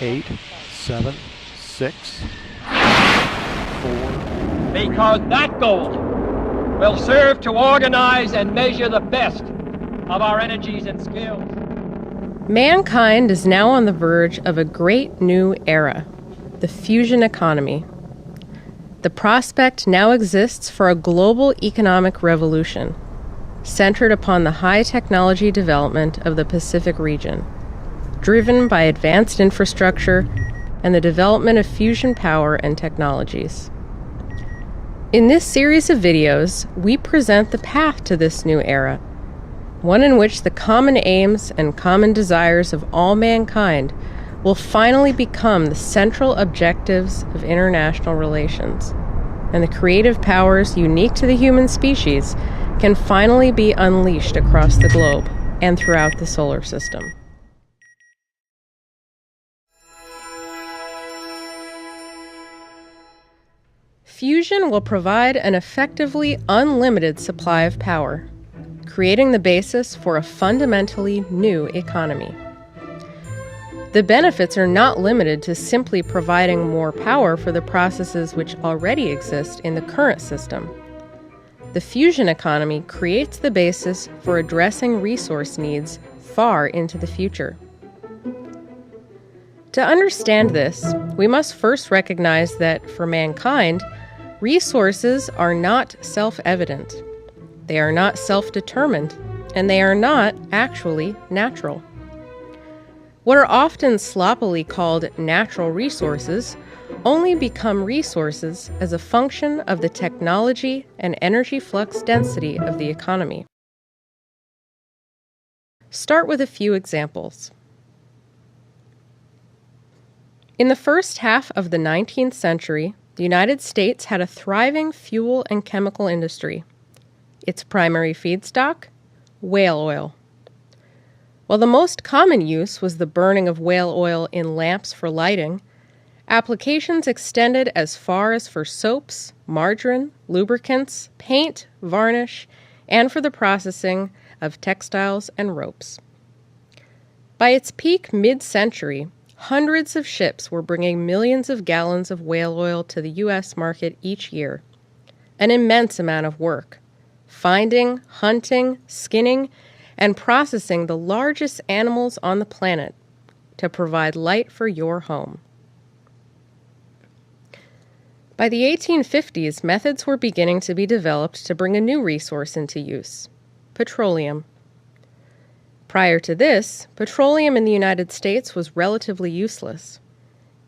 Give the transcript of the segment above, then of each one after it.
8, 7, 6, 4. Because that goal will serve to organize and measure the best of our energies and skills. Mankind is now on the verge of a great new era, the fusion economy. The prospect now exists for a global economic revolution, centered upon the high technology development of the Pacific region, driven by advanced infrastructure and the development of fusion power and technologies. In this series of videos, we present the path to this new era, one in which the common aims and common desires of all mankind will finally become the central objectives of international relations, and the creative powers unique to the human species can finally be unleashed across the globe and throughout the solar system. Fusion will provide an effectively unlimited supply of power, creating the basis for a fundamentally new economy. The benefits are not limited to simply providing more power for the processes which already exist in the current system. The fusion economy creates the basis for addressing resource needs far into the future. To understand this, we must first recognize that, for mankind, resources are not self-evident. They are not self-determined, and they are not actually natural. What are often sloppily called natural resources only become resources as a function of the technology and energy flux density of the economy. Start with a few examples. In the first half of the 19th century, the United States had a thriving fuel and chemical industry. Its primary feedstock? Whale oil. While the most common use was the burning of whale oil in lamps for lighting, applications extended as far as for soaps, margarine, lubricants, paint, varnish, and for the processing of textiles and ropes. By its peak mid-century, hundreds of ships were bringing millions of gallons of whale oil to the U.S. market each year. An immense amount of work. Finding, hunting, skinning, and processing the largest animals on the planet to provide light for your home. By the 1850s, methods were beginning to be developed to bring a new resource into use: petroleum. Prior to this, petroleum in the United States was relatively useless,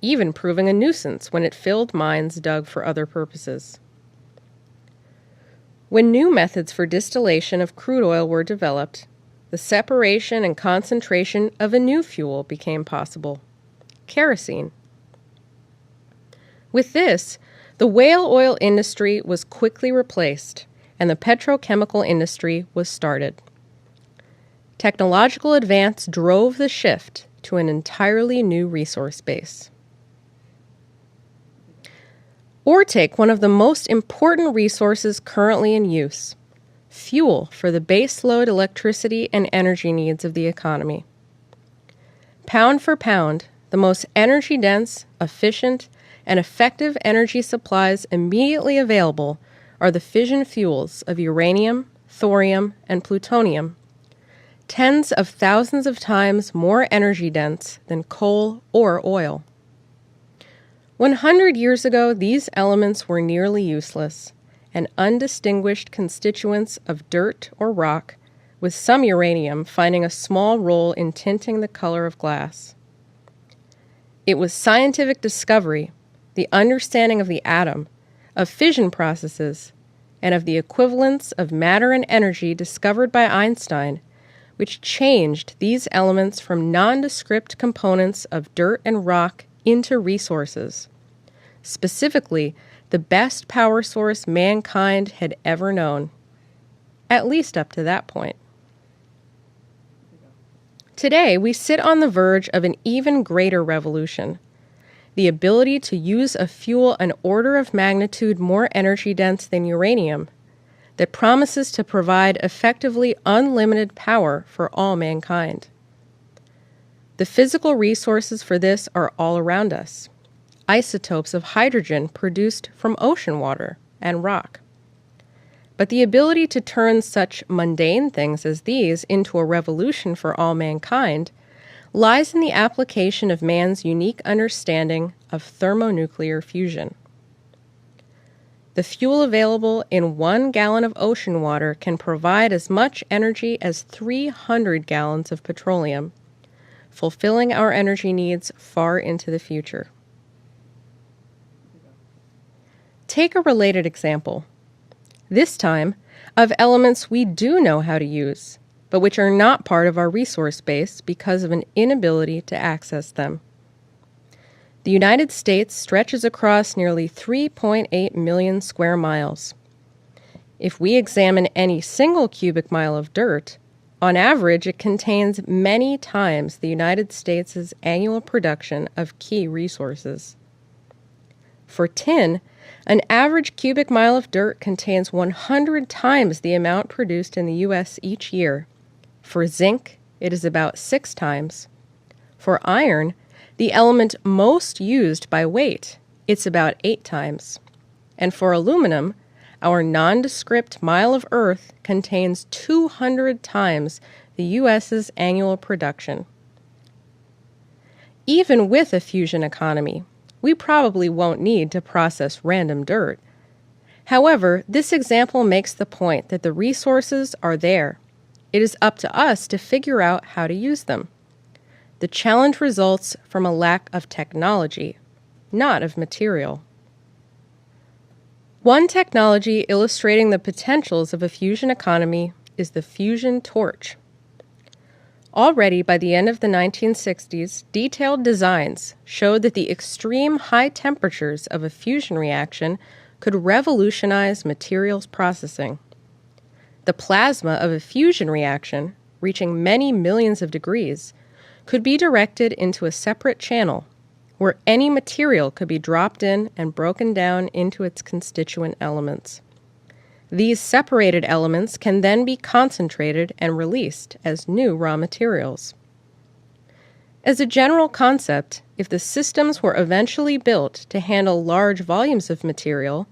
even proving a nuisance when it filled mines dug for other purposes. When new methods for distillation of crude oil were developed, the separation and concentration of a new fuel became possible: kerosene. With this, the whale oil industry was quickly replaced, and the petrochemical industry was started. Technological advance drove the shift to an entirely new resource base. Or take one of the most important resources currently in use: fuel for the baseload electricity and energy needs of the economy. Pound for pound, the most energy-dense, efficient, and effective energy supplies immediately available are the fission fuels of uranium, thorium, and plutonium, tens of thousands of times more energy-dense than coal or oil. 100 years ago, these elements were nearly useless, and undistinguished constituents of dirt or rock, with some uranium finding a small role in tinting the color of glass. It was scientific discovery, the understanding of the atom, of fission processes, and of the equivalence of matter and energy discovered by Einstein, which changed these elements from nondescript components of dirt and rock into resources, specifically the best power source mankind had ever known, at least up to that point. Today, we sit on the verge of an even greater revolution: the ability to use a fuel an order of magnitude more energy-dense than uranium that promises to provide effectively unlimited power for all mankind. The physical resources for this are all around us. Isotopes of hydrogen produced from ocean water and rock. But the ability to turn such mundane things as these into a revolution for all mankind lies in the application of man's unique understanding of thermonuclear fusion. The fuel available in 1 gallon of ocean water can provide as much energy as 300 gallons of petroleum, fulfilling our energy needs far into the future. Take a related example, this time of elements we do know how to use, but which are not part of our resource base because of an inability to access them. The United States stretches across nearly 3.8 million square miles. If we examine any single cubic mile of dirt, on average it contains many times the United States' annual production of key resources. For tin, an average cubic mile of dirt contains 100 times the amount produced in the U.S. each year. For zinc, it is about 6 times. For iron, the element most used by weight, it's about 8 times. And for aluminum, our nondescript mile of Earth contains 200 times the U.S.'s annual production. Even with a fusion economy, we probably won't need to process random dirt. However, this example makes the point that the resources are there. It is up to us to figure out how to use them. The challenge results from a lack of technology, not of material. One technology illustrating the potentials of a fusion economy is the fusion torch. Already by the end of the 1960s, detailed designs showed that the extreme high temperatures of a fusion reaction could revolutionize materials processing. The plasma of a fusion reaction, reaching many millions of degrees, could be directed into a separate channel where any material could be dropped in and broken down into its constituent elements. These separated elements can then be concentrated and released as new raw materials. As a general concept, if the systems were eventually built to handle large volumes of material,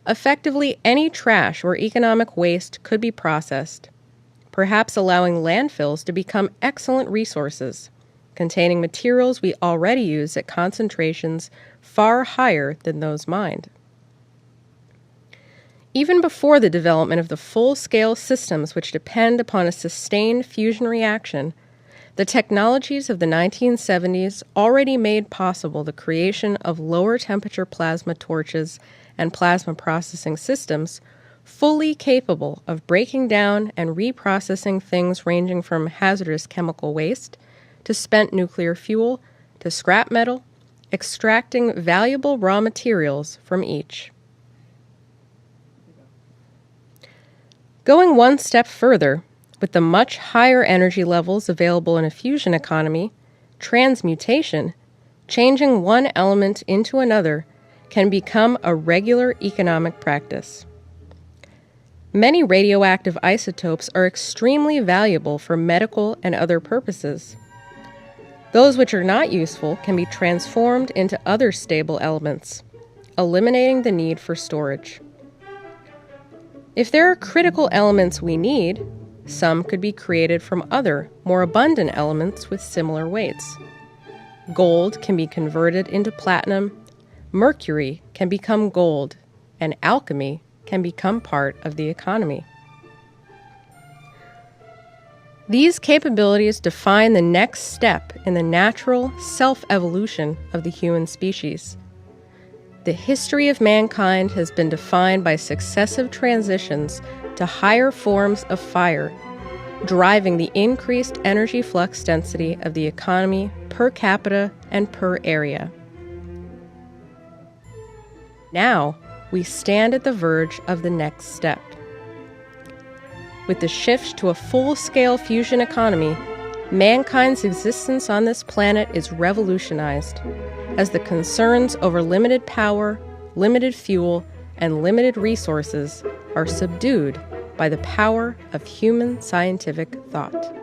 effectively any trash or economic waste could be processed, perhaps allowing landfills to become excellent resources, containing materials we already use at concentrations far higher than those mined. Even before the development of the full-scale systems which depend upon a sustained fusion reaction, the technologies of the 1970s already made possible the creation of lower-temperature plasma torches and plasma processing systems fully capable of breaking down and reprocessing things ranging from hazardous chemical waste to spent nuclear fuel to scrap metal, extracting valuable raw materials from each. Going one step further, with the much higher energy levels available in a fusion economy, transmutation, changing one element into another, can become a regular economic practice. Many radioactive isotopes are extremely valuable for medical and other purposes. Those which are not useful can be transformed into other stable elements, eliminating the need for storage. If there are critical elements we need, some could be created from other, more abundant elements with similar weights. Gold can be converted into platinum, mercury can become gold, and alchemy can become part of the economy. These capabilities define the next step in the natural self-evolution of the human species. The history of mankind has been defined by successive transitions to higher forms of fire, driving the increased energy flux density of the economy per capita and per area. Now, we stand at the verge of the next step. With the shift to a full-scale fusion economy, mankind's existence on this planet is revolutionized, as the concerns over limited power, limited fuel, and limited resources are subdued by the power of human scientific thought.